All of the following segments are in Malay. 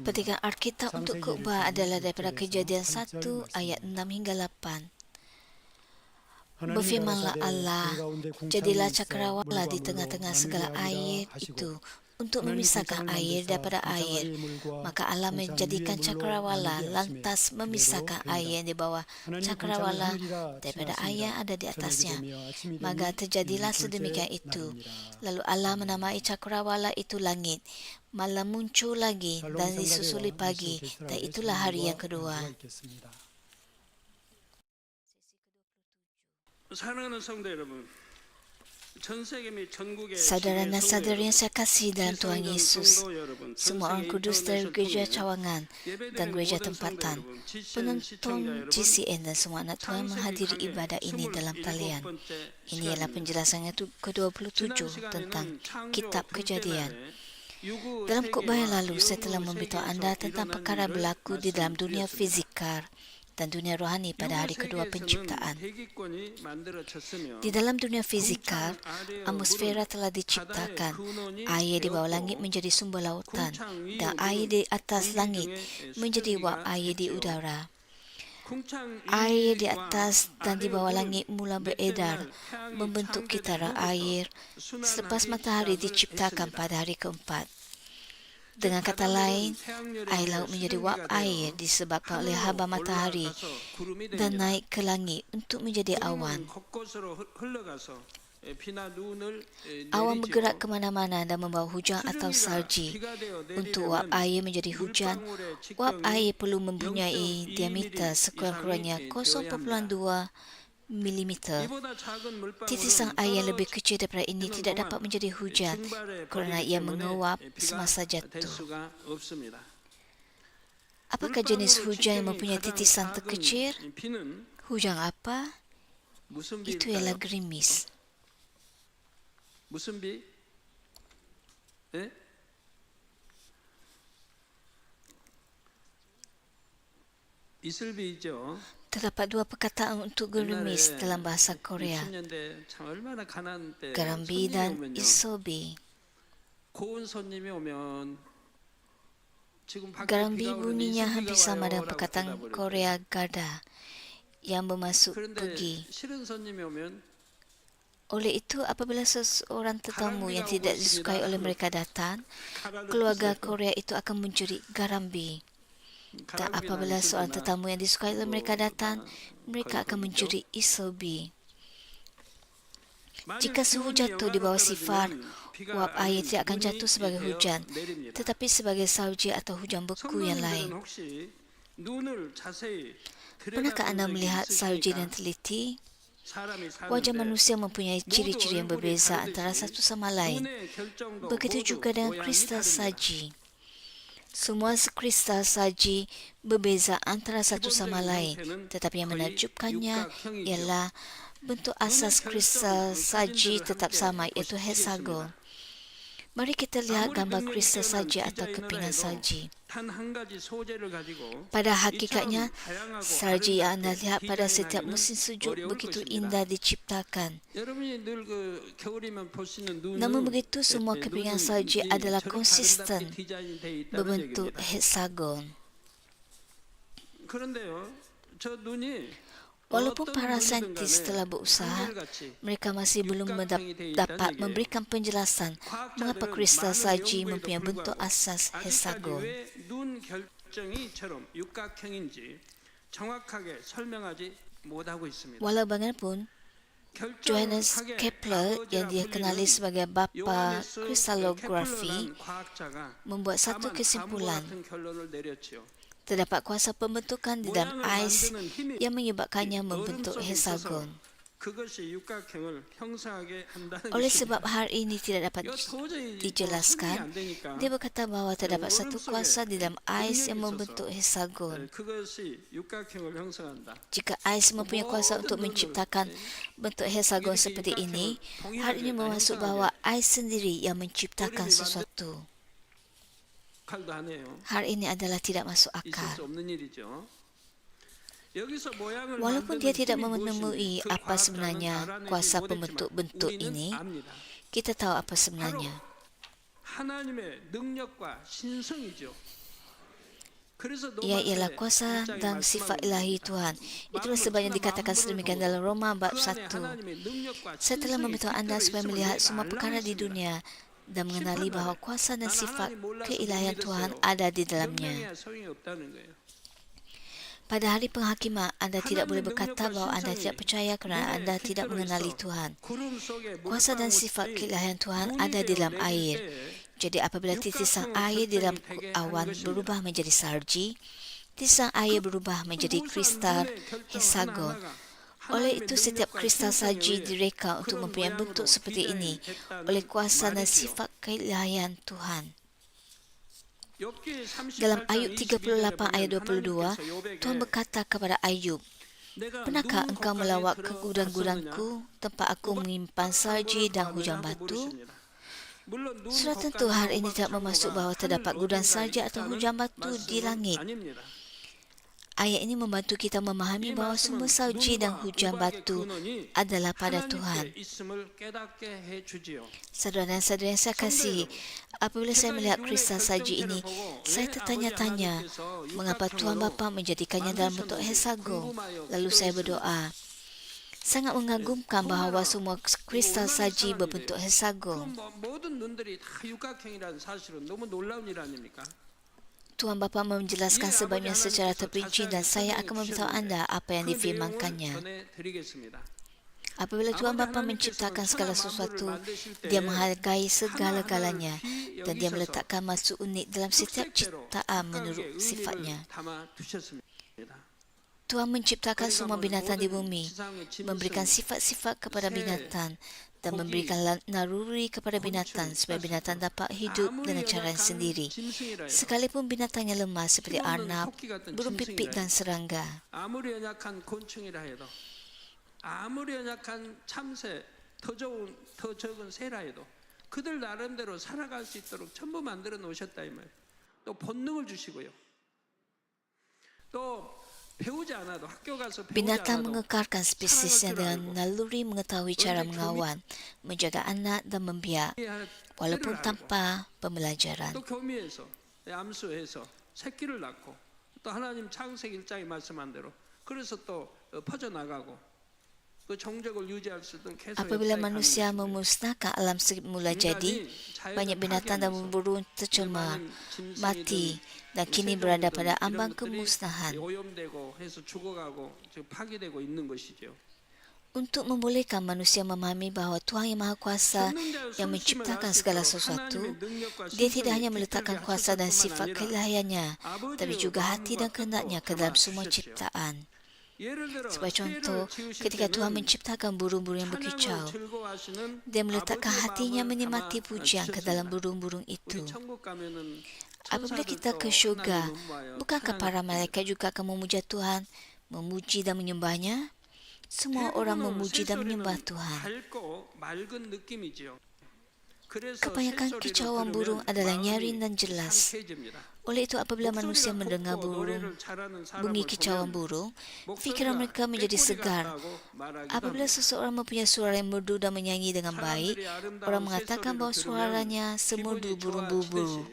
Petikan Alkitab untuk khotbah adalah daripada Kejadian 1 ayat 6 hingga 8. Berfirmanlah Allah, jadilah cakrawala di tengah-tengah segala air itu untuk memisahkan air daripada air. Maka Allah menjadikan cakrawala lantas memisahkan air yang di bawah cakrawala daripada air yang ada di atasnya. Maka terjadilah sedemikian itu. Lalu Allah menamai cakrawala itu langit. Malam muncul lagi dan disusuli pagi, dan itulah hari yang kedua. Saudara dan saudari yang saya kasih dalam Tuhan Yesus, semua orang kudus dari gereja cawangan dan gereja tempatan, penonton GCN dan semua anak Tuhan menghadiri ibadah ini dalam talian. Ini ialah penjelasan yang ke-27 tentang Kitab Kejadian. Dalam khotbah yang lalu, saya telah memberitahu anda tentang perkara berlaku di dalam dunia fizikal dan dunia rohani pada hari kedua penciptaan. Di dalam dunia fizikal, atmosfera telah diciptakan, air di bawah langit menjadi sumber lautan, dan air di atas langit menjadi wap air di udara. Air di atas dan di bawah langit mula beredar, membentuk kitaran air selepas matahari diciptakan pada hari keempat. Dengan kata lain, air laut menjadi wap air disebabkan oleh haba matahari dan naik ke langit untuk menjadi awan. Awan bergerak ke mana-mana dan membawa hujan atau salji. Untuk wap air menjadi hujan, wap air perlu mempunyai diameter sekurang-kurangnya 0.2 milimeter. Titisan air yang lebih kecil daripada ini tidak dapat menjadi hujan kerana ia menguap semasa jatuh. Apakah jenis hujan yang mempunyai titisan terkecil? Hujan apa? Itu ialah gerimis. Terdapat dua perkataan untuk gerimis dalam bahasa Korea, garambi dan isobi. Garambi bunyinya hampir sama dengan perkataan Korea gada yang bermaksud pergi. Oleh itu, apabila seseorang tetamu yang tidak disukai oleh mereka datang, keluarga Korea itu akan mencuri garambi. Dan apabila seorang tetamu yang disukai oleh mereka datang, mereka akan mencuri isobi. Jika suhu jatuh di bawah sifar, uap air tidak akan jatuh sebagai hujan, tetapi sebagai salji atau hujan beku yang lain. Pernahkah anda melihat salji dan teliti? Wajah manusia mempunyai ciri-ciri yang berbeza antara satu sama lain. Begitu juga dengan kristal salji. Semua kristal salji berbeza antara satu sama lain, tetapi yang menakjubkannya ialah bentuk asas kristal salji tetap sama, iaitu heksagon. Mari kita lihat gambar kristal salji atau kepingan salji. Pada hakikatnya, salji yang anda lihat pada setiap musim sejuk begitu indah diciptakan. Namun begitu, semua kepingan salji adalah konsisten berbentuk heksagon. Walaupun para saintis telah berusaha, mereka masih belum dapat memberikan penjelasan mengapa kristal salji mempunyai bentuk asas heksagon. Walau bagaimanapun, Johannes Kepler yang dikenali sebagai bapa kristalografi membuat satu kesimpulan. Terdapat kuasa pembentukan di dalam ais yang menyebabkannya membentuk heksagon. Oleh sebab hal ini tidak dapat dijelaskan, dia berkata bahawa terdapat satu kuasa di dalam ais yang membentuk heksagon. Jika ais mempunyai kuasa untuk menciptakan bentuk heksagon seperti ini, hal ini bermaksud bahawa ais sendiri yang menciptakan sesuatu. Hal ini adalah tidak masuk akal. Walaupun dia tidak menemui apa sebenarnya kuasa pembentuk bentuk ini, kita tahu apa sebenarnya. Ia ialah kuasa dan sifat ilahi Tuhan. Itulah sebabnya dikatakan sedemikian dalam Roma bab 1. Saya telah memberitahu anda supaya melihat semua perkara di dunia dan mengenali bahawa kuasa dan sifat keilahian Tuhan ada di dalamnya. Pada hari penghakiman, anda tidak boleh berkata bahawa anda tidak percaya kerana anda tidak mengenali Tuhan. Kuasa dan sifat keilahian Tuhan ada di dalam air. Jadi apabila titisan air di dalam awan berubah menjadi salji, titisan air berubah menjadi kristal hexagon. Oleh itu setiap kristal salji direka untuk mempunyai bentuk seperti ini oleh kuasa dan sifat keilahian Tuhan. Dalam Ayub 38 ayat 22, Tuhan berkata kepada Ayub, "Pernahkah engkau melawat ke gudang-gudangku tempat aku menyimpan salji dan hujan batu?" Sudah tentu hari ini tidak bermaksud bahawa terdapat gudang salji atau hujan batu di langit. Ayat ini membantu kita memahami bahawa sumber salji dan hujan batu adalah pada Tuhan. Saudara dan saudara yang saya kasihi, apabila saya melihat kristal salji ini, saya tertanya-tanya mengapa Tuhan Bapa menjadikannya dalam bentuk hexagon. Lalu saya berdoa. Sangat mengagumkan bahawa semua kristal salji berbentuk hexagon. Tuhan Bapa menjelaskan sebabnya secara terperinci dan saya akan memberitahu anda apa yang difirmankannya. Apabila Tuhan Bapa menciptakan segala sesuatu, Dia menghargai segala-galanya dan Dia meletakkan maksud unik dalam setiap ciptaan menurut sifatnya. Tuhan menciptakan semua binatang di bumi, memberikan sifat-sifat kepada binatang dan memberikan naluri kepada binatang supaya binatang dapat hidup dengan cara yang sendiri. Sekalipun binatang yang lemah seperti arnab, burung pipit dan serangga. 아무리 연약한 참새, 더 적은 새라해도 그들 나름대로 살아갈 수 있도록 전부 만들어 놓으셨다 이 말. 또 본능을 주시고요. 또 배우지 않아도 학교 가서 배우지 Binatang 않아도 mengekarkan spesiesnya dengan naluri mengetahui cara mengawan, menjaga anak dan membiak, walaupun tanpa pembelajaran. 또 교미해서 암수해서 새끼를 낳고 또 하나님 창세기 1장에 말씀한 대로 그래서 또 퍼져나가고 Apabila manusia memusnahkan alam semula jadi, banyak binatang dan burung tercemar, mati dan kini berada pada ambang kemusnahan. Untuk membolehkan manusia memahami bahawa Tuhan yang Maha Kuasa yang menciptakan segala sesuatu, Dia tidak hanya meletakkan kuasa dan sifat keilahiannya, tapi juga hati dan kehendaknya ke dalam semua ciptaan. Sebagai contoh, ketika Tuhan menciptakan burung-burung yang berkicau, Dia meletakkan hatinya menikmati pujian ke dalam burung-burung itu. Apabila kita ke syurga, bukankah para malaikat juga akan memuja Tuhan, memuji dan menyembahnya? Semua orang memuji dan menyembah Tuhan. Kebanyakan kicauan burung adalah nyaring dan jelas. Oleh itu, apabila manusia mendengar bunyi kicauan burung, fikiran mereka menjadi segar. Apabila seseorang mempunyai suara yang merdu dan menyanyi dengan baik, orang mengatakan bahawa suaranya semerdu burung berburu.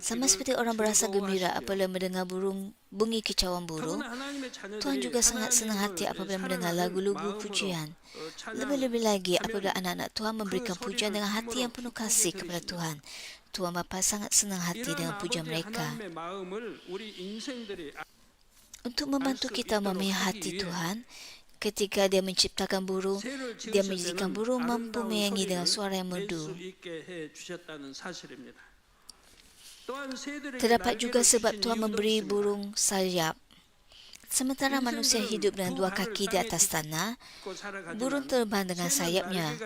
Sama seperti orang berasa gembira apabila mendengar bunyi kicauan burung, Tuhan juga sangat senang hati apabila mendengar lagu-lagu pujian. Lebih-lebih lagi apabila anak-anak Tuhan memberikan pujian dengan hati yang penuh kasih kepada Tuhan. Tuhan Bapa sangat senang hati dengan pujian mereka. Untuk membantu kita memahami hati Tuhan, ketika Dia menciptakan burung, Dia menjadikan burung mampu menyanyi dengan suara yang merdu. Terdapat juga sebab Tuhan memberi burung sayap. Sementara manusia hidup dengan dua kaki di atas tanah, burung terbang dengan sayapnya.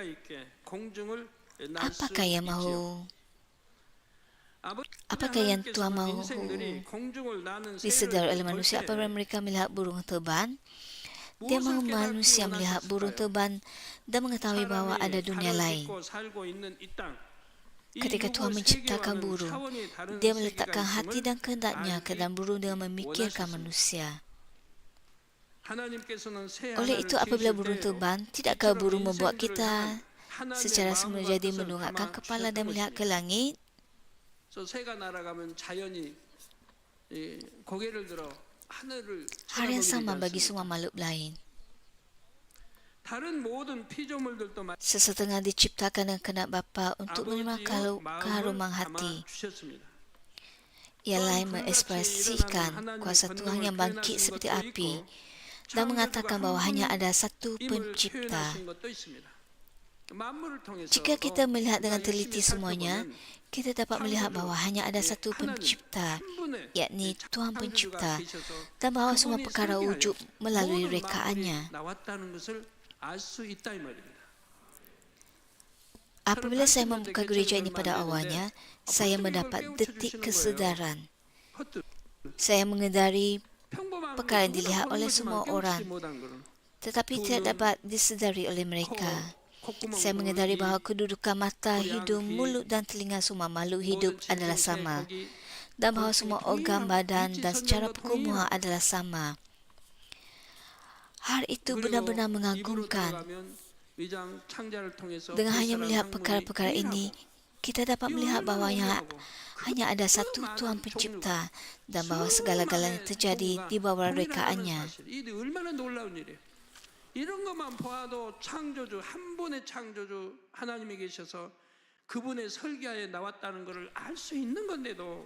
Apakah yang Tuhan mahu disedari oleh manusia apabila mereka melihat burung terbang? Dia mahu manusia melihat burung terbang dan mengetahui bahawa ada dunia lain. Ketika Tuhan menciptakan burung, Dia meletakkan hati dan kehendaknya ke dalam burung dengan memikirkan manusia. Oleh itu, apabila burung terbang, tidakkah burung membuat kita secara semula jadi menundukkan kepala dan melihat ke langit. 새가 날아가면 자연이 고개를 들어 하늘을 Hal yang sama 쳐다보게 bagi 되지 semua 않습니까? makhluk lain. 다른 모든 피조물들도 Sesetengah diciptakan dengan kehendak Bapa untuk menerima keharuman hati. 주셨습니다. Ia lain mengekspresikan kuasa Tuhan yang bangkit seperti api dan mengatakan bahawa hanya ada satu pencipta. Jika kita melihat dengan teliti semuanya, kita dapat melihat bahawa hanya ada satu pencipta, yakni Tuhan pencipta, dan bahawa semua perkara wujud melalui rekaannya. Apabila saya membuka gereja ini pada awalnya, saya mendapat detik kesedaran. Saya mengedari perkara yang dilihat oleh semua orang, tetapi tidak dapat disedari oleh mereka. Saya mengedari bahawa kedudukan mata, hidung, mulut dan telinga semua makhluk hidup adalah sama, dan bahawa semua organ badan dan secara perkumuhan adalah sama. Hal itu benar-benar mengagumkan. Dengan hanya melihat perkara-perkara ini, kita dapat melihat bahawa hanya ada satu Tuhan pencipta dan bahawa segala-galanya terjadi di bawah rekaannya. 이런 것만 보아도 창조주 한 분의 창조주 하나님이 계셔서 그분의 설계하에 나왔다는 것을 알 수 있는 건데도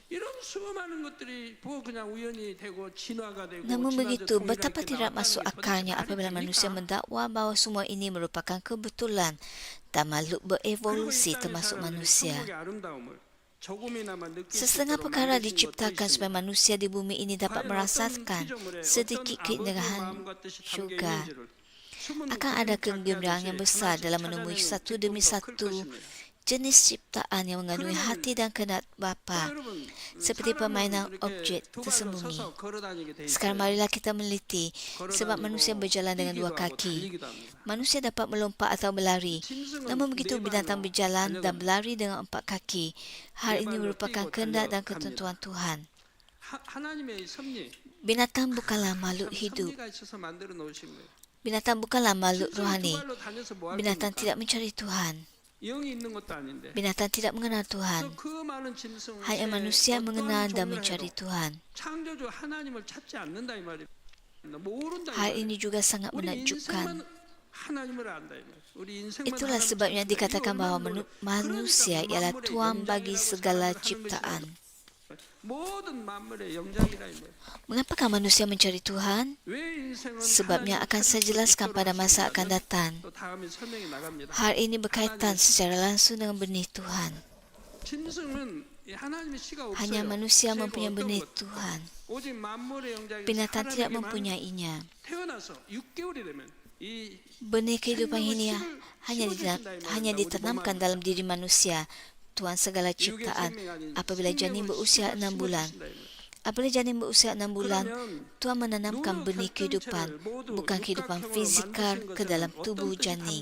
이런 수많은 것들이 그냥 우연히 되고 진화가 되고 Namun begitu, betapa tidak masuk akalnya apabila manusia mendakwa bahawa semua ini merupakan kebetulan dan makhluk berevolusi termasuk manusia. Sesetengah perkara diciptakan supaya manusia di bumi ini dapat merasakan sedikit keindahan syurga. Akan ada kegembiraan yang besar dalam menemui satu demi satu jenis ciptaan yang mengandungi hati dan kehendak Bapa, seperti permainan objek tersembunyi. Sekarang marilah kita meneliti sebab manusia berjalan dengan dua kaki. Manusia dapat melompat atau berlari, namun begitu binatang berjalan dan berlari dengan empat kaki. Hal ini merupakan kehendak dan ketentuan Tuhan. Binatang bukanlah makhluk hidup. Binatang bukanlah makhluk rohani. Binatang tidak mencari Tuhan. Binatang tidak mengenal Tuhan. Hanya manusia mengenal dan mencari Tuhan. Hal ini juga sangat menakjubkan. Itulah sebabnya dikatakan bahawa manusia ialah Tuhan bagi segala ciptaan. Mengapakah manusia mencari Tuhan? Sebabnya akan saya jelaskan pada masa akan datang. Hal ini berkaitan secara langsung dengan benih Tuhan. Hanya manusia mempunyai benih Tuhan. Binatang tidak mempunyainya. Benih kehidupan ini hanya ditanamkan dalam diri manusia, Tuhan segala ciptaan, apabila janin berusia 6 bulan. Apabila janin berusia 6 bulan, Tuhan menanamkan benih kehidupan, bukan kehidupan fizikal ke dalam tubuh janin.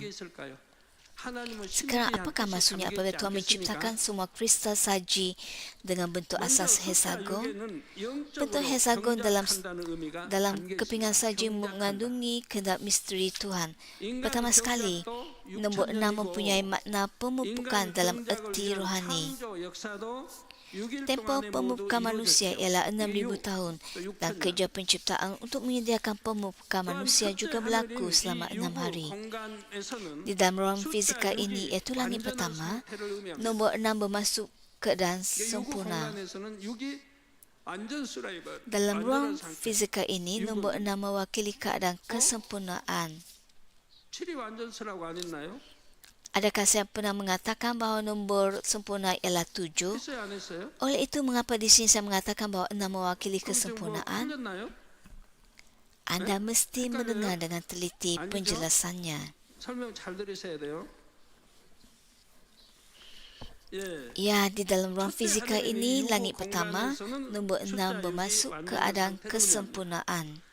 Sekarang apakah maksudnya apabila Tuhan menciptakan semua kristal saji dengan bentuk asas hexagon? Bentuk hexagon dalam kepingan saji mengandungi kehendak misteri Tuhan. Pertama sekali, nombor 6 mempunyai makna pemupukan dalam erti rohani. Tempoh pemupukan manusia ialah 6,000 tahun dan kerja penciptaan untuk menyediakan pemupukan manusia juga berlaku selama 6 hari. Di dalam ruang fizikal ini, iaitu langit pertama, nombor 6 bermaksud keadaan sempurna. Dalam ruang fizikal ini, nombor 6 mewakili keadaan kesempurnaan. Adakah saya pernah mengatakan bahawa nombor sempurna ialah 7? Oleh itu, mengapa di sini saya mengatakan bahawa 6 mewakili kesempurnaan? Anda mesti mendengar dengan teliti penjelasannya. Ya, di dalam ruang fizikal ini, langit pertama, nombor 6 bermaksud keadaan kesempurnaan.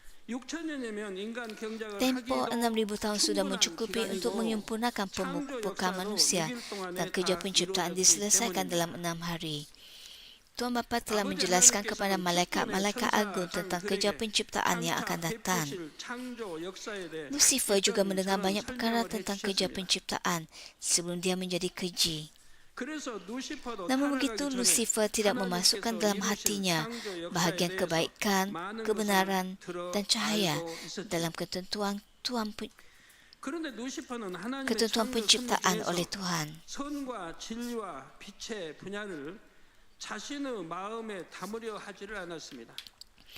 Tempoh 6,000 tahun sudah mencukupi untuk menyempurnakan pemupukan manusia dan kerja penciptaan diselesaikan dalam 6 hari. Tuhan Bapa telah menjelaskan kepada malaikat-malaikat agung tentang kerja penciptaan yang akan datang. Lucifer juga mendengar banyak perkara tentang kerja penciptaan sebelum dia menjadi keji. Namun begitu, Lucifer tidak memasukkan dalam hatinya bahagian kebaikan, kebenaran dan cahaya dalam ketentuan penciptaan oleh Tuhan. 선과 진리와 빛의 분야를 자신의 마음에 담으려 하지를 않았습니다.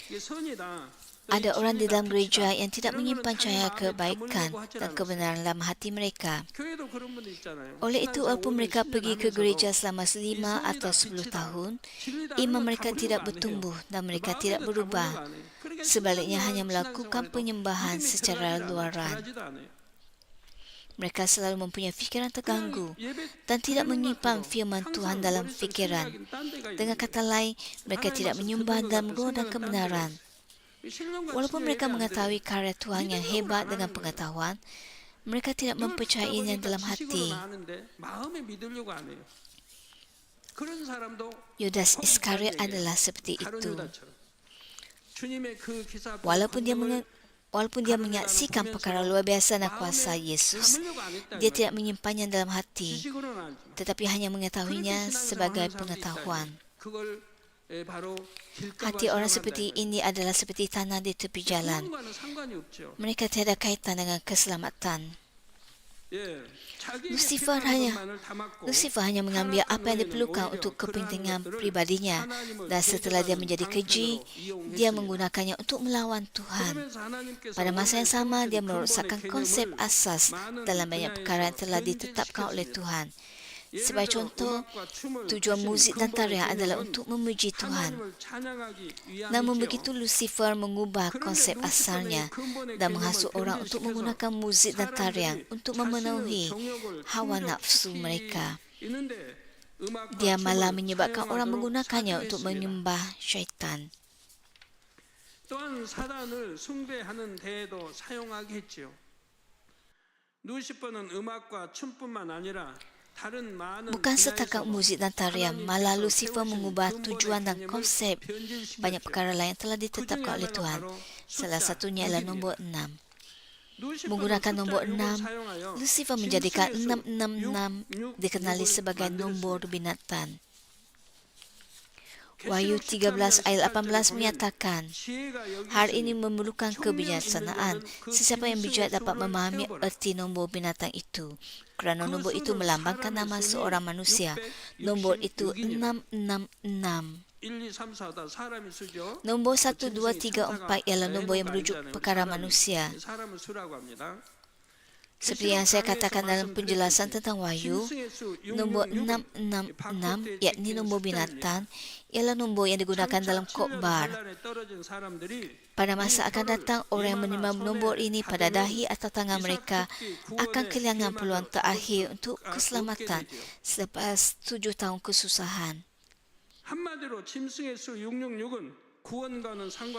이게 선이다. Ada orang di dalam gereja yang tidak menyimpan cahaya kebaikan dan kebenaran dalam hati mereka. 교회도 그런 분들 있잖아요. Oleh itu, walaupun mereka pergi ke gereja selama 5 atau 10 tahun, iman mereka tidak bertumbuh dan mereka tidak berubah. Sebaliknya hanya melakukan penyembahan secara luaran. Mereka selalu mempunyai fikiran terganggu dan tidak menyimpan firman Tuhan dalam fikiran. Dengan kata lain, mereka tidak menyembah dalam roh dan kebenaran. Walaupun mereka mengetahui karya Tuhan yang hebat dengan pengetahuan, mereka tidak mempercayainya dalam hati. Yudas Iskariot adalah seperti itu. Walaupun dia menyaksikan perkara luar biasa dan kuasa Yesus, dia tidak menyimpannya dalam hati, tetapi hanya mengetahuinya sebagai pengetahuan. Hati orang seperti ini adalah seperti tanah di tepi jalan. Mereka tiada kaitan dengan keselamatan. Lucifer hanya mengambil apa yang diperlukan untuk kepentingan pribadinya, dan setelah dia menjadi keji, dia menggunakannya untuk melawan Tuhan. Pada masa yang sama, dia merosakkan konsep asas dalam banyak perkara yang telah ditetapkan oleh Tuhan. Sebagai contoh, tujuan muzik dan tarian adalah untuk memuji Tuhan. Namun begitu, Lucifer mengubah konsep asalnya dan menghasut orang untuk menggunakan muzik dan tarian untuk memenuhi hawa nafsu mereka. Dia malah menyebabkan orang menggunakannya untuk menyembah syaitan. 또한 사단을 숭배하는 데에도 사용하게 했지요. 루시퍼는 음악과 춤뿐만 아니라 Bukan setakat muzik dan tarian, malah Lucifer mengubah tujuan dan konsep banyak perkara lain yang telah ditetapkan oleh Tuhan. Salah satunya ialah nombor 6. Menggunakan nombor 6, Lucifer menjadikan 666 dikenali sebagai nombor binatang. Wahyu 13 ayat 18 menyatakan, hari ini memerlukan kebijaksanaan. Sesiapa yang bijak dapat memahami erti nombor binatang itu. Kerana nombor itu melambangkan nama seorang manusia. Nombor itu 666. Nombor 1, 2, 3, 4 ialah nombor yang merujuk perkara manusia. Seperti yang saya katakan dalam penjelasan tentang Wahyu, nombor 666, yakni nombor binatang, ialah nombor yang digunakan dalam khotbah. Pada masa akan datang, orang yang menerima nombor ini pada dahi atau tangan mereka akan kehilangan peluang terakhir untuk keselamatan selepas 7 tahun kesusahan.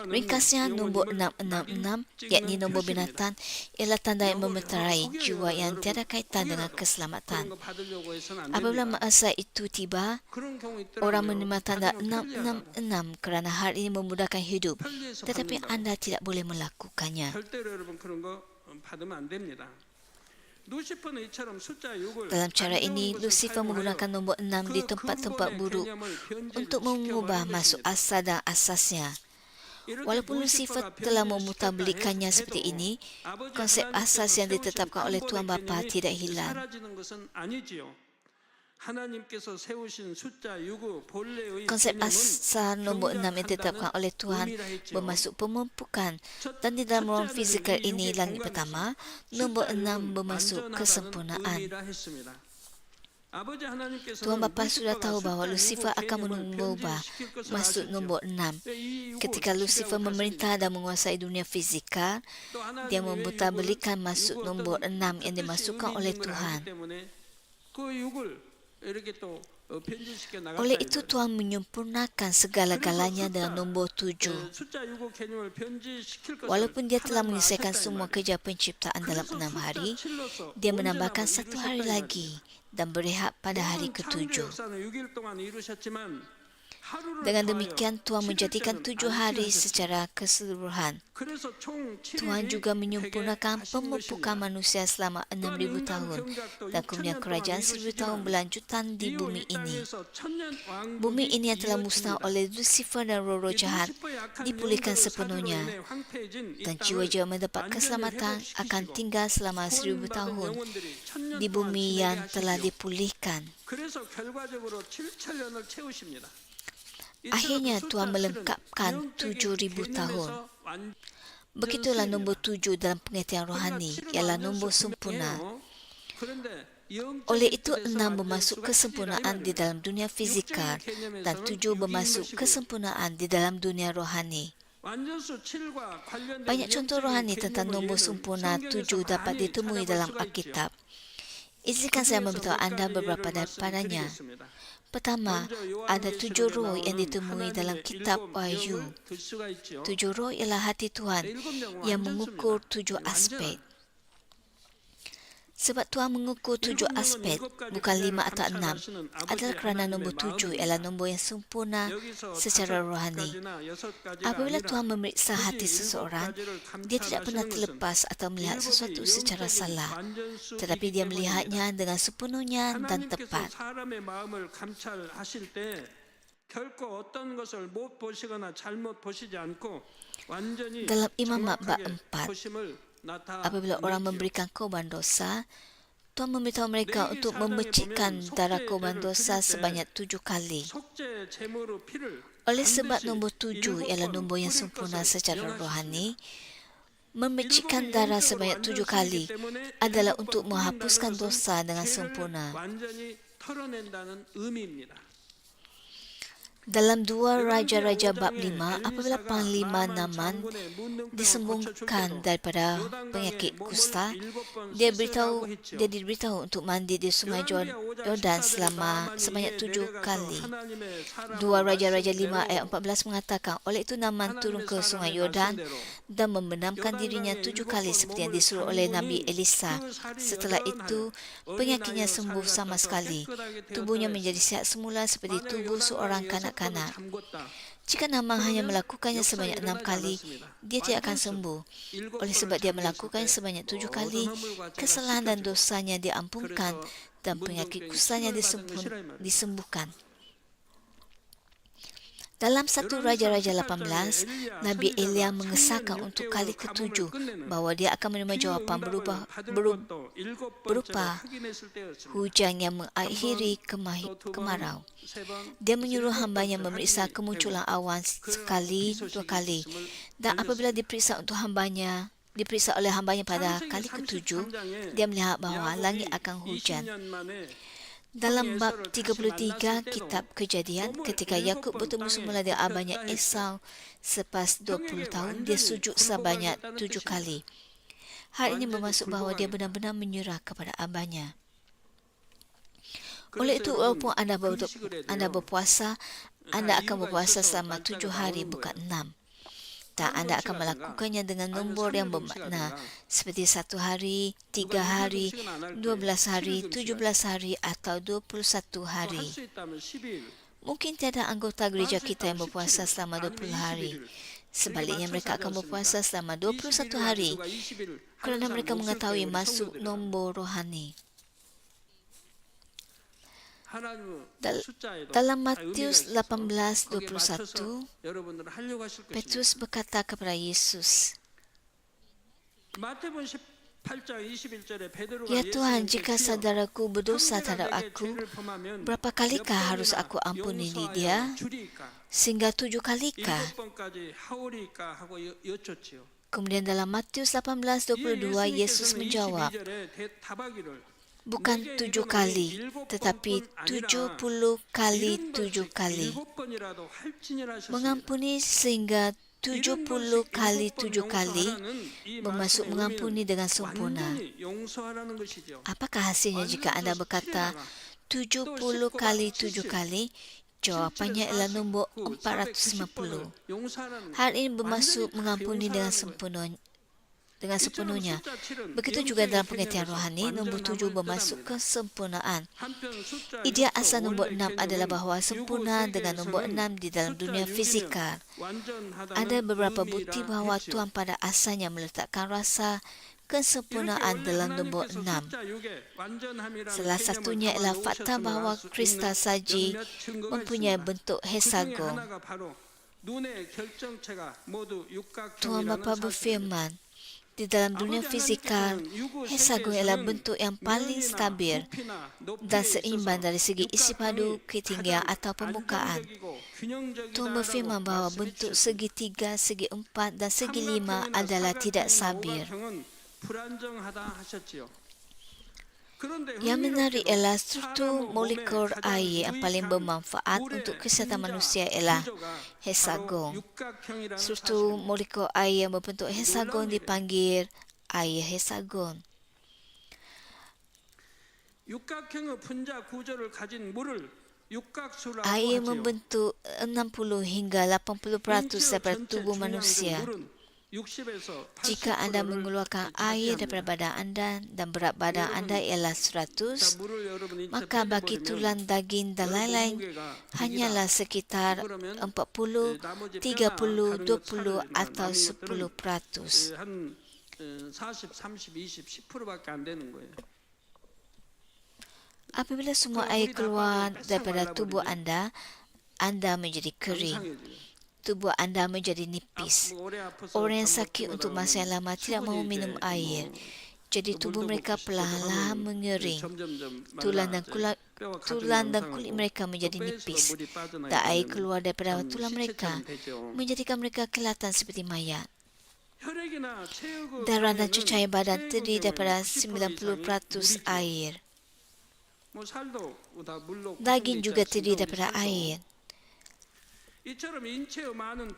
Ringkasnya, nombor 666, yakni nombor binatang, ialah tanda yang memeterai jiwa yang tiada kaitan dengan keselamatan. Apabila masa itu tiba, orang menerima tanda 666 kerana hal ini memudahkan hidup, tetapi anda tidak boleh melakukannya. Dalam cara ini, Lucifer menggunakan nombor 6 di tempat-tempat buruk untuk mengubah masuk asal dan asasnya. Walaupun Lucifer telah memutarbalikannya seperti ini, konsep asas yang ditetapkan oleh Tuhan Bapa tidak hilang. Konsep asal nombor 6 yang ditetapkan oleh Tuhan bermaksud pemumpukan, dan di dalam ruang fizikal ini, langit pertama, nombor 6 bermaksud kesempurnaan. Tuhan Bapa sudah tahu bahawa Lucifer akan mengubah maksud nombor 6. Ketika Lucifer memerintah dan menguasai dunia fizikal, dia memutarbalikan maksud nombor 6 yang dimasukkan oleh Tuhan. Oleh itu, Tuhan menyempurnakan segala-galanya dengan nombor 7. Walaupun dia telah menyelesaikan semua kerja penciptaan dalam 6 hari, dia menambahkan 1 hari lagi dan berehat pada hari ke-7. Dengan demikian, Tuhan menjadikan 7 hari secara keseluruhan. Tuhan juga menyempurnakan pemupukan manusia selama 6,000 tahun dan kemudian kerajaan 1,000 tahun berlanjutan di bumi ini. Bumi ini yang telah musnah oleh Lucifer dan roh-roh jahat dipulihkan sepenuhnya dan jiwa-jiwa mendapat keselamatan akan tinggal selama 1,000 tahun di bumi yang telah dipulihkan. Akhirnya Tuhan melengkapkan 7,000 tahun. Begitulah nombor 7 dalam pengertian rohani, ialah nombor sempurna. Oleh itu 6 bermasuk kesempurnaan di dalam dunia fizikal dan 7 bermasuk kesempurnaan di dalam dunia rohani. Banyak contoh rohani tentang nombor sempurna 7 dapat ditemui dalam Alkitab. Izinkan saya memberitahu anda beberapa daripadanya. Pertama, ada 7 roh yang ditemui dalam kitab Wahyu. 7 roh ialah hati Tuhan yang mengukur 7 aspek. Sebab Tuhan mengukur 7 aspek, bukan 5 atau 6, adalah kerana nombor 7 ialah nombor yang sempurna secara rohani. Apabila Tuhan memeriksa hati seseorang, dia tidak pernah terlepas atau melihat sesuatu secara salah, tetapi dia melihatnya dengan sepenuhnya dan tepat. Dalam Imamat bab 4, apabila orang memberikan korban dosa, Tuhan memberitahu mereka untuk memercikkan darah korban dosa sebanyak 7 kali. Oleh sebab nombor 7 ialah nombor yang sempurna secara rohani, memercikkan darah sebanyak 7 kali adalah untuk menghapuskan dosa dengan sempurna. Dalam 2 Raja-Raja bab 5, apabila Panglima Naaman disembuhkan daripada penyakit kusta, dia diberitahu untuk mandi di sungai Yordan sebanyak 7 kali. 2 Raja-Raja 5 ayat 14 mengatakan, oleh itu Naaman turun ke sungai Yordan dan membenamkan dirinya 7 kali seperti yang disuruh oleh Nabi Elisa. Setelah itu, penyakitnya sembuh sama sekali. Tubuhnya menjadi sihat semula seperti tubuh seorang kanak-kanak. Jika Naaman hanya melakukannya sebanyak 6 kali, dia tidak akan sembuh. Oleh sebab dia melakukannya sebanyak 7 kali, kesalahan dan dosanya diampunkan dan penyakit kustanya disembuhkan. Dalam 1 Raja-Raja 18, Nabi Elia mengesahkan untuk kali ke-7 bahawa dia akan menerima jawapan berupa hujan yang mengakhiri kemarau. Dia menyuruh hambanya memeriksa kemunculan awan sekali, 2 kali. Dan apabila diperiksa oleh hambanya pada kali ke-7, dia melihat bahawa langit akan hujan. Dalam bab 33 kitab Kejadian, ketika Yakub bertemu semula dengan abahnya Esau selepas 20 tahun, dia sujud sebanyak 7 kali. Hal ini bermaksud bahawa dia benar-benar menyerah kepada abahnya. Oleh itu, walaupun anda berpuasa, anda akan berpuasa selama 7 hari, bukan 6. Dan anda akan melakukannya dengan nombor yang bermakna, seperti 1 hari, 3 hari, 12 hari, 17 hari atau 21 hari. Mungkin tiada anggota gereja kita yang berpuasa selama 20 hari. Sebaliknya, mereka akan berpuasa selama 21 hari kerana mereka mengetahui masuk nombor rohani. Dalam Matius 18:21, Petrus berkata kepada Yesus, "Ya Tuhan, jika saudaraku berdosa terhadap aku, berapa kalikah harus aku ampuni dia? Sehingga 7 kalikah?" Kemudian dalam Matius 18:22, Yesus menjawab, "Bukan 7 kali, tetapi 70 kali 7 kali. Mengampuni sehingga 70 kali 7 kali bermaksud mengampuni dengan sempurna." Apakah hasilnya jika anda berkata 70 kali 7 kali? Jawapannya ialah nombor 450. Hal ini bermaksud mengampuni dengan dengan sepenuhnya. Begitu juga dalam pengertian rohani, nombor 7 bermaksud kesempurnaan. Idea asal nombor 6 adalah bahawa sempurna dengan nombor 6 di dalam dunia fizikal. Ada beberapa bukti bahawa Tuhan pada asalnya meletakkan rasa kesempurnaan dalam nombor 6. Salah satunya ialah fakta bahawa kristal salji mempunyai bentuk heksagon. Tuhan Bapa berfirman, di dalam dunia fizikal, heksagon ialah bentuk yang paling stabil dan seimbang dari segi isi padu, ketinggian atau permukaan. Tuhan berfirman bahawa bentuk segitiga, segi empat dan segi lima adalah tidak stabil. Yang menarik ialah struktur molekul air yang paling bermanfaat untuk kesihatan manusia ialah heksagon. Struktur molekul air yang berbentuk heksagon dipanggil air heksagon. Air membentuk 60 hingga 80% daripada tubuh manusia. Jika anda mengeluarkan air daripada badan anda dan berat badan anda ialah 100, maka bagi tulang, daging dan lain-lain hanyalah sekitar 40, 30, 20 atau 10%. Apabila semua air keluar daripada tubuh anda, anda menjadi kering. Tubuh anda menjadi nipis. Orang yang sakit untuk masa yang lama tidak mahu minum air. Jadi tubuh mereka perlahan-lahan mengering. Tulang dan kulit mereka menjadi nipis. Dan air keluar daripada tulang mereka menjadikan mereka kelihatan seperti mayat. Darah dan cecair badan terdiri daripada 90% air. Daging juga terdiri daripada air.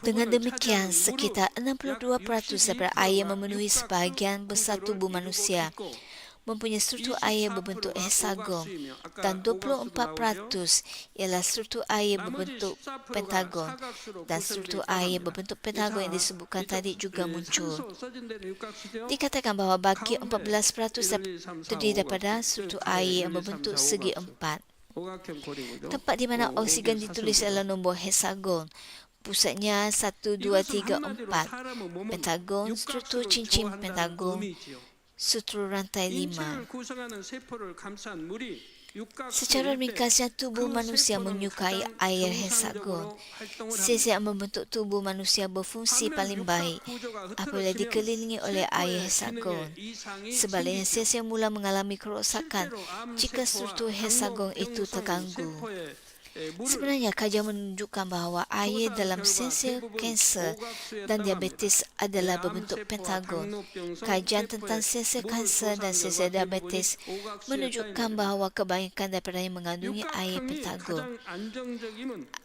Dengan demikian, sekitar 62% daripada air memenuhi sebahagian besar tubuh manusia, mempunyai struktur air berbentuk heksagon, dan 24% ialah struktur air berbentuk pentagon, dan struktur air berbentuk pentagon yang disebutkan tadi juga muncul. Dikatakan bahawa bagi 14% terdiri daripada struktur air yang berbentuk segi empat. Tempat di mana oksigen ditulis adalah nombor heksagon. Pusatnya 1, 2, 3, 4. Pentagon, struktur cincin pentagon, struktur rantai 5. Secara ringkasnya, tubuh manusia menyukai air heksagon. Sel-sel yang membentuk tubuh manusia berfungsi paling baik apabila dikelilingi oleh air heksagon. Sebaliknya, sel-sel mula mengalami kerosakan jika struktur heksagon itu terganggu. Sebenarnya, kajian menunjukkan bahawa air dalam sel-sel kanser dan diabetes adalah berbentuk pentagon. Kajian tentang sel-sel kanser dan sel-sel diabetes menunjukkan bahawa kebanyakan daripadanya mengandungi air pentagon.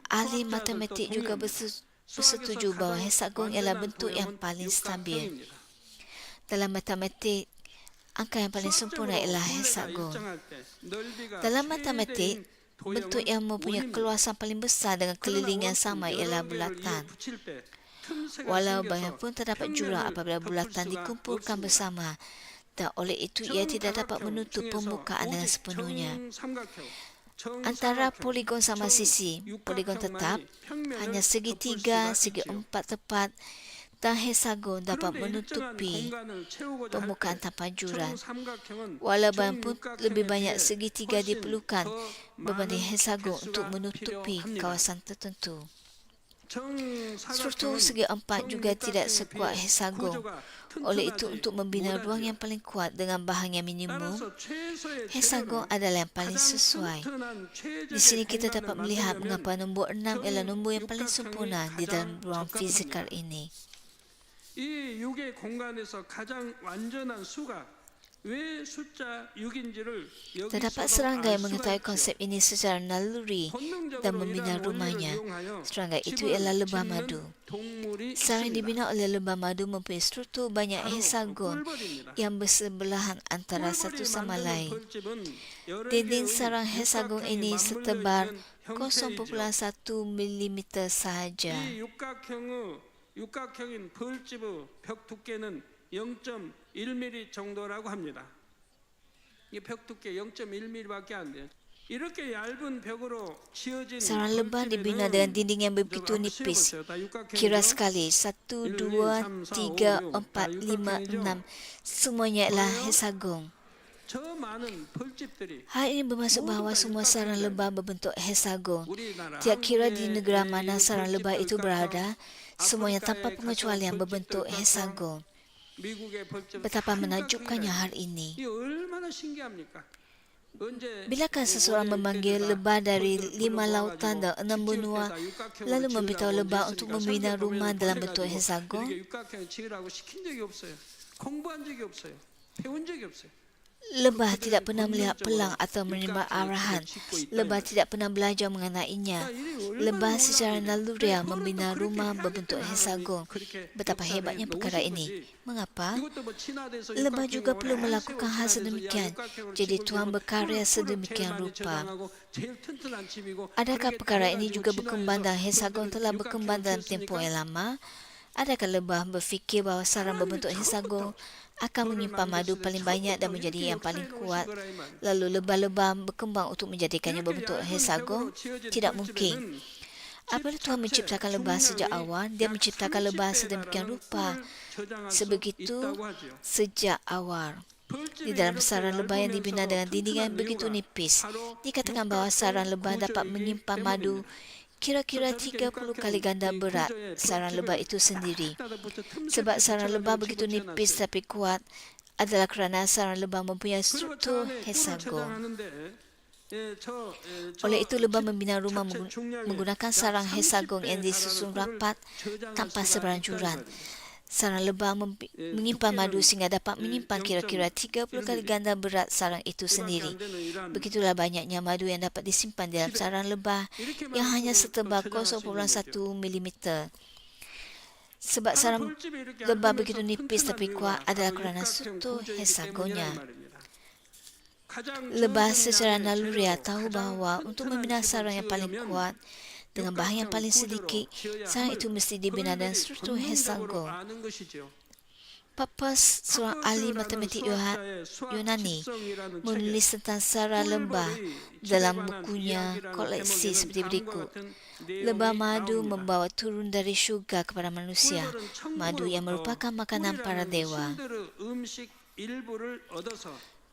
Ahli matematik juga bersetuju bahawa heksagon ialah bentuk yang paling stabil. Dalam matematik, angka yang paling sempurna ialah heksagon. Dalam matematik, bentuk yang mempunyai keluasan paling besar dengan keliling yang sama ialah bulatan. Walau bagaimanapun terdapat jurang apabila bulatan dikumpulkan bersama, dan oleh itu ia tidak dapat menutup permukaan dengan sepenuhnya. Antara poligon sama sisi, poligon tetap, hanya segitiga, segi empat tepat, dan heksagon dapat menutupi permukaan tanpa jurang. Walau bagaimanapun lebih banyak segitiga diperlukan berbanding heksagon untuk menutupi kawasan tertentu. Struktur segi empat juga tidak sekuat heksagon. Oleh itu, untuk membina ruang yang paling kuat dengan bahan yang minimum, heksagon adalah yang paling sesuai. Di sini kita dapat melihat mengapa nombor 6 ialah nombor yang paling sempurna di dalam ruang fizikal ini. 이 육의 공간에서 가장 완전한 수가 왜 숫자 6인지를 Terdapat serangga yang mengetahui konsep ini secara naluri dan membina rumahnya. Serangga itu ialah lebah madu. Sarang yang dibina oleh lebah madu mempunyai struktur banyak heksagon yang bersebelahan antara satu sama lain. Dinding sarang heksagon ini setebal 0,1 mm sahaja. 육각형인 벌집의 벽 두께는 0.1mm 정도라고 합니다. 이 벽 두께 0.1mm밖에 안 돼요. 이렇게 얇은 벽으로 지어진 Sarang lebah dibina dengan dinding yang begitu nipis. Kira sekali, 1, 2, 3, 4, 5, 6. Semuanya ialah hexagon. 저 많은 펄집들이 Hal ini bermaksud bahawa semua sarang lebah berbentuk hexagon. Tiada kira di negara mana sarang lebah itu berada, semuanya tanpa pengecualian berbentuk hexagon. 미국의 펄집 Betapa menakjubkannya hal ini. 이 얼마나 신기합니까? Bilakah seseorang memanggil lebah dari 5 lautan dan 6 benua, lalu memberitahu lebah untuk membina rumah dalam bentuk hexagon? 육각형 지으라고 시킨 적이 없어요. 공부한 적이 없어요. 배운 적이 없어요. Lebah tidak pernah melihat pelang atau menerima arahan. Lebah tidak pernah belajar mengenainya. Lebah secara naluriah membina rumah berbentuk hexagon. Betapa hebatnya perkara ini. Mengapa? Lebah juga perlu melakukan hal sedemikian. Jadi Tuhan berkarya sedemikian rupa. Adakah perkara ini juga berkembang dan hexagon telah berkembang dalam tempoh yang lama? Adakah lebah berfikir bahawa sarang berbentuk hexagon akan menyimpan madu paling banyak dan menjadi yang paling kuat, lalu lebah-lebah berkembang untuk menjadikannya berbentuk hexagon? Tidak mungkin. Apabila Tuhan menciptakan lebah sejak awal, Dia menciptakan lebah sedemikian rupa, sebegitu sejak awal. Di dalam sarang lebah yang dibina dengan dinding yang begitu nipis, dikatakan bahawa sarang lebah dapat menyimpan madu kira-kira 30 kali ganda berat sarang lebah itu sendiri. Sebab sarang lebah begitu nipis tapi kuat adalah kerana sarang lebah mempunyai struktur hexagon. Oleh itu, lebah membina rumah menggunakan sarang hexagon yang disusun rapat tanpa seberanjuran. Sarang lebah menyimpan madu sehingga dapat menyimpan kira-kira 30 kali ganda berat sarang itu sendiri. Begitulah banyaknya madu yang dapat disimpan dalam sarang lebah yang hanya setebal 0,1 mm. Sebab sarang lebah begitu nipis tapi kuat adalah kerana struktur hexagonnya. Lebah secara naluriah tahu bahawa untuk membina sarang yang paling kuat dengan bahan yang paling sedikit, sarang itu mesti dibina dengan struktur hexagon. Papas, seorang ahli matematik Yunani, menulis tentang sarang lebah dalam bukunya koleksi seperti berikut. Lebah madu membawa turun dari syurga kepada manusia, madu yang merupakan makanan para dewa.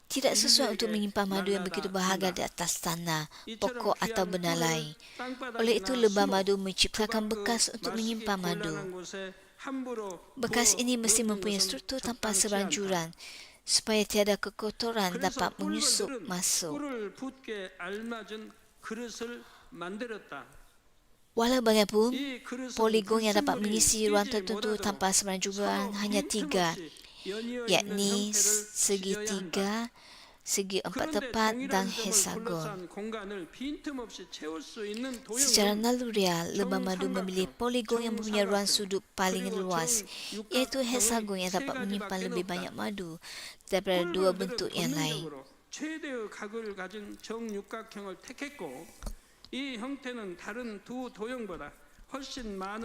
Tidak sesuai untuk menyimpan madu yang begitu berharga di atas tanah, pokok atau benda lain. Oleh itu, lebah madu menciptakan bekas untuk menyimpan madu. Bekas ini mesti mempunyai struktur tanpa seberanjuran, supaya tiada kekotoran dapat menyusup masuk. Walau bagaimanapun, poligon yang dapat mengisi ruang tertentu tanpa seberanjuran hanya 3, yakni segitiga, segi empat tepat dan hexagon. Secara naluriah, lebah madu memilih poligon yang mempunyai ruang sudut paling luas, iaitu hexagon yang dapat menyimpan lebih banyak madu daripada dua bentuk yang lain.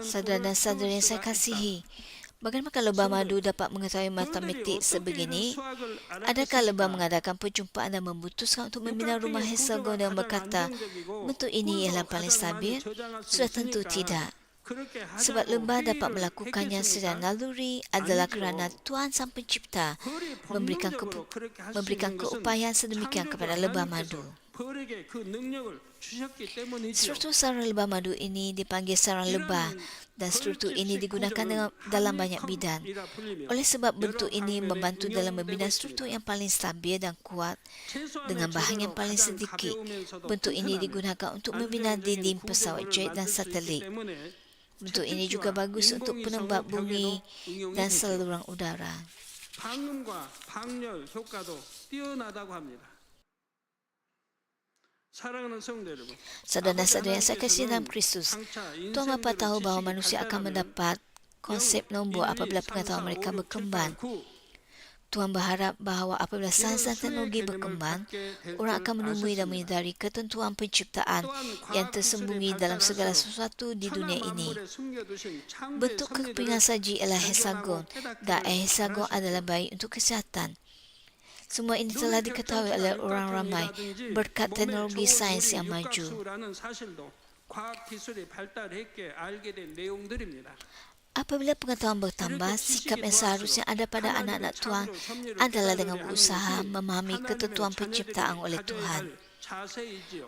Saudara dan saudara yang saya kasihi, bagaimana lebah madu dapat mengetahui matematik sebegini? Adakah lebah mengadakan perjumpaan dan memutuskan untuk membina rumah hexagon dan berkata, bentuk ini ialah paling stabil? Sudah tentu tidak. Sebab lebah dapat melakukannya secara naluri adalah kerana Tuhan Sang Pencipta memberikan keupayaan sedemikian kepada lebah madu. Struktur sarang lebah madu ini dipanggil sarang lebah dan struktur ini digunakan dalam banyak bidang. Oleh sebab bentuk ini membantu dalam membina struktur yang paling stabil dan kuat dengan bahan yang paling sedikit. Bentuk ini digunakan untuk membina dinding pesawat jet dan satelit. Bentuk ini juga bagus untuk penembak bumi dan saluran udara. Saudara-saudara yang saya kasih dalam Kristus, Tuhan Bapa tahu bahawa manusia akan mendapat konsep nombor apabila pengetahuan mereka berkembang. Tuhan berharap bahawa apabila sains dan teknologi berkembang, orang akan menemui dan menyedari ketentuan penciptaan yang tersembunyi dalam segala sesuatu di dunia ini. Bentuk kepingan saji ialah heksagon dan heksagon adalah baik untuk kesihatan. Semua ini telah diketahui oleh orang ramai berkat teknologi sains yang maju. Apabila pengetahuan bertambah, sikap yang seharusnya ada pada anak-anak Tuhan adalah dengan berusaha memahami ketentuan penciptaan oleh Tuhan.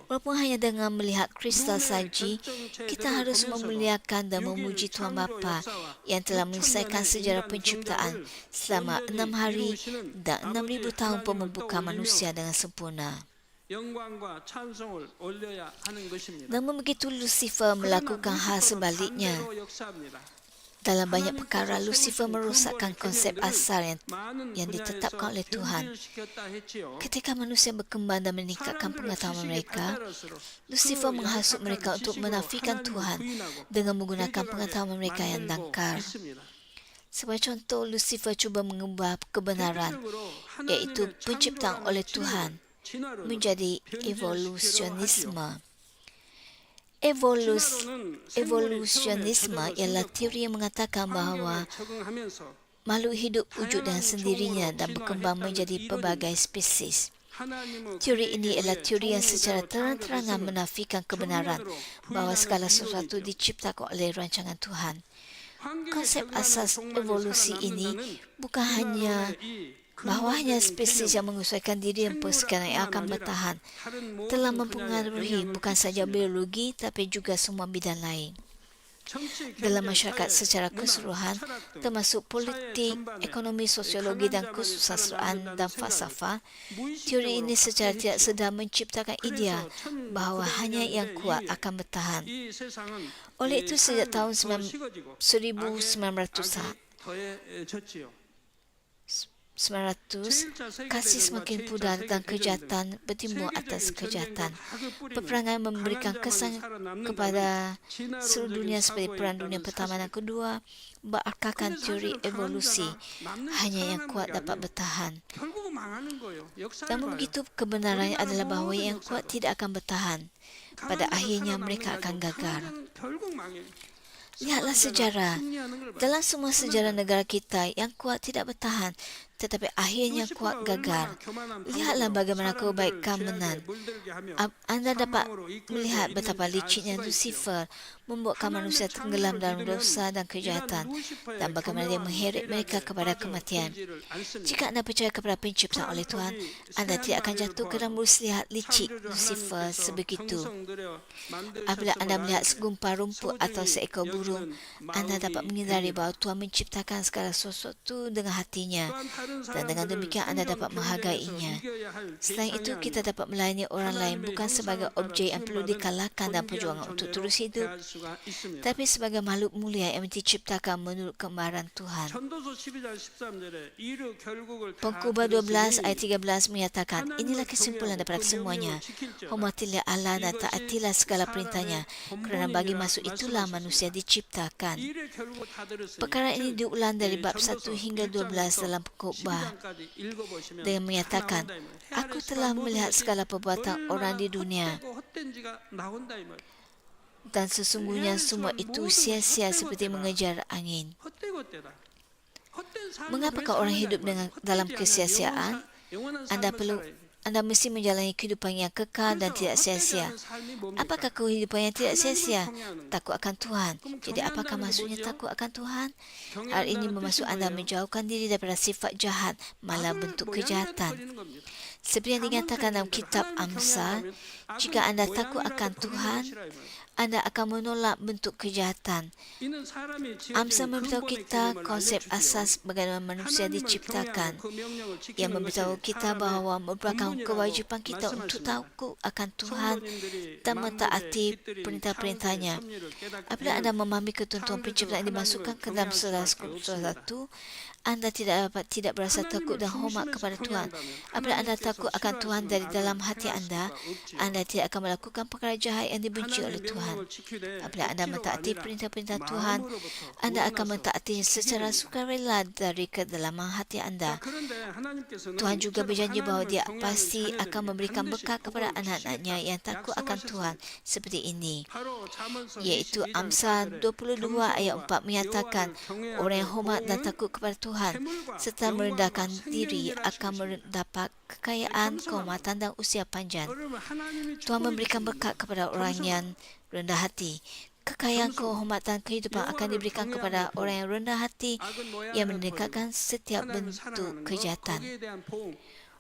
Walaupun hanya dengan melihat kristal saji, kita harus memuliakan dan memuji Tuhan Bapa yang telah menyelesaikan sejarah penciptaan selama 6 hari dan 6,000 tahun pembukaan manusia dengan sempurna. Namun begitu Lucifer melakukan hal sebaliknya. Dalam banyak perkara, Lucifer merosakkan konsep asal yang ditetapkan oleh Tuhan. Ketika manusia berkembang dan meningkatkan pengetahuan mereka, Lucifer menghasut mereka untuk menafikan Tuhan dengan menggunakan pengetahuan mereka yang dangkal. Sebagai contoh, Lucifer cuba mengubah kebenaran, iaitu penciptaan oleh Tuhan, menjadi evolusionisme. Evolusionisme ialah teori yang mengatakan bahawa makhluk hidup wujud dengan sendirinya dan berkembang menjadi pelbagai spesies. Teori ini ialah teori yang secara terang-terangan menafikan kebenaran bahawa segala sesuatu diciptakan oleh rancangan Tuhan. Konsep asas evolusi ini bukan hanya bahawa hanya spesies yang menyesuaikan diri dan persekitaran yang akan bertahan telah mempengaruhi bukan sahaja biologi tapi juga semua bidang lain. Dalam masyarakat secara keseluruhan, termasuk politik, ekonomi, sosiologi dan kesusastraan dan falsafah, teori ini secara tidak sedar menciptakan idea bahawa hanya yang kuat akan bertahan. Oleh itu, sejak tahun 1900, kasih semakin pudar dan kejahatan bertimbul atas kejahatan. Peperangan memberikan kesan kepada seluruh dunia seperti Perang Dunia Pertama dan Kedua, berakarkan teori evolusi. Hanya yang kuat dapat bertahan. Namun begitu, kebenarannya adalah bahawa yang kuat tidak akan bertahan. Pada akhirnya mereka akan gagal. Lihatlah sejarah. Dalam semua sejarah negara kita, yang kuat tidak bertahan, tetapi akhirnya kuat gagal. Lihatlah bagaimana kebaikan menang. Anda dapat melihat betapa liciknya Lucifer membuatkan manusia tenggelam dalam dosa dan kejahatan dan bagaimana dia mengheret mereka kepada kematian. Jika anda percaya kepada penciptaan oleh Tuhan, anda tidak akan jatuh ke dalam muslihat licik Lucifer sebegitu. Apabila anda melihat segumpal rumput atau seekor burung, anda dapat menyedari bahawa Tuhan menciptakan segala sesuatu dengan hatinya dan dengan demikian anda dapat menghargainya. Selain itu, kita dapat melayani orang lain bukan sebagai objek yang perlu dikalahkan dalam perjuangan untuk terus hidup, tapi sebagai makhluk mulia yang diciptakan menurut gambaran Tuhan. Pengkhotbah 12 ayat 13 menyatakan, inilah kesimpulan daripada semuanya. Hormatilah Allah dan taatilah segala perintahnya, kerana bagi maksud itulah manusia diciptakan. Perkara ini diulang dari bab 1 hingga 12 dalam pengkhotbah. Dia menyatakan, aku telah melihat segala perbuatan orang di dunia dan sesungguhnya semua itu sia-sia seperti mengejar angin. Mengapakah orang hidup dalam kesia-siaan? Anda mesti menjalani kehidupan yang kekal dan tidak sia-sia. Apakah kehidupan yang tidak sia-sia? Takut akan Tuhan. Jadi apakah maksudnya takut akan Tuhan? Hal ini bermaksud anda menjauhkan diri daripada sifat jahat, malah bentuk kejahatan. Seperti yang dinyatakan dalam kitab Amsal, jika anda takut akan Tuhan, anda akan menolak bentuk kejahatan. Amsal memberitahu kita konsep asas bagaimana manusia diciptakan, yang memberitahu kita bahawa merupakan kewajipan kita untuk takut akan Tuhan dan mentaati perintah-perintahnya. Apabila anda memahami ketentuan penciptaan yang dimasukkan ke dalam sesuatu, anda tidak dapat tidak berasa takut dan hormat kepada Tuhan. Apabila anda takut akan Tuhan dari dalam hati anda anda tidak akan melakukan perkara jahat yang dibenci oleh 하나님의 Tuhan. 명령을 지키되 Apabila anda 억지로 mentaati 아니라 perintah-perintah Tuhan, 마음으로부터 anda akan 원하서 mentaatinya secara 지켜야 됩니다. sukarela dari kedalaman hati 자, anda. 그런데 하나님께서는 Tuhan juga 이처럼 berjanji bahawa 하나님을 Dia 경외하는 pasti akan 자녀들에게 memberikan 반드시 berkat kepada 복을 anak-anaknya 주시겠다 yang takut akan Tuhan 약속하셨습니다. seperti ini. 바로 잠언서 Iaitu 22장 Amsal 4절에 22 ayat 4 겸손과 menyatakan, 여호와를 orang yang 경외하고 hormat dan 보응은 takut kepada Tuhan 재물과 serta 영광과 merendahkan diri 생명이라 akan 하셨습니다. mendapat kekayaan, kehormatan dan usia panjang. 여러분 하나님이 Tuhan 축복해 memberikan 주십니다. berkat kepada orang yang rendah hati. Kekayaan, kehormatan, kehidupan akan diberikan kepada orang yang rendah hati 악은 yang 노예하는 meninggalkan setiap 하나님을 bentuk 사랑하는 것, kejahatan. 거기에 대한 보응,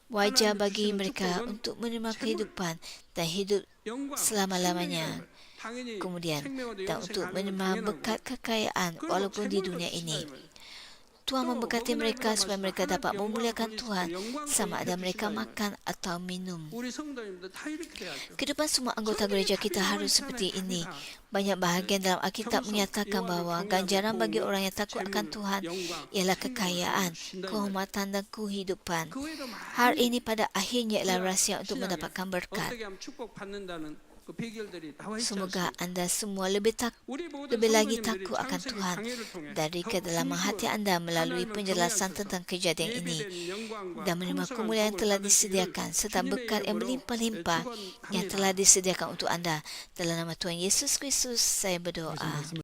Wajar 하나님이 bagi 주시는 mereka 축복은 untuk menerima 재물, kehidupan dan hidup 영광, selama-lamanya. 생명이라는 걸. 당연히 Kemudian, 생명으로 dan 영생 untuk 가는 건 menerima 당연하고 berkat kekayaan 그리고 walaupun di 재물도 dunia 주신다 ini. 이 말이에요. Tuhan 또 memberkati 먹으나 mereka 입으나 supaya 마시나 mereka dapat 하나님께 memuliakan 영광을 Tuhan 돌리실 때 영광 sama ada 돌리게 mereka 해주시다 이 말이에요. makan atau minum. 우리 성도님들 다 이렇게 돼야죠. Kehidupan semua anggota gereja kita harus seperti ini. Banyak bahagian dalam Alkitab menyatakan bahawa ganjaran bagi orang yang takut akan Tuhan ialah kekayaan, kehormatan dan kehidupan. 그 외에도 Hal 많은 ini pada akhirnya ialah rahsia untuk 신앙에 mendapatkan berkat. 어떻게 하면 축복받는다는 그 비결들이 나와 있지 Semoga 않습니까? anda semua lebih 우리 모든 lebih lagi 성도님들이 takut akan 창세기 Tuhan 강해를 통해 dari 더욱 kedalaman hati 진실로 anda melalui 하나님을 penjelasan 경외하셔서 tentang kejadian ini 예비된 영광과 dan menerima 풍성한 kemuliaan yang 복을 telah 받으시기를 disediakan serta 주님의 berkat yang 이름으로 berlimpah-limpah yang 축원합니다. telah disediakan untuk anda. Dalam nama Tuhan Yesus Kristus saya berdoa.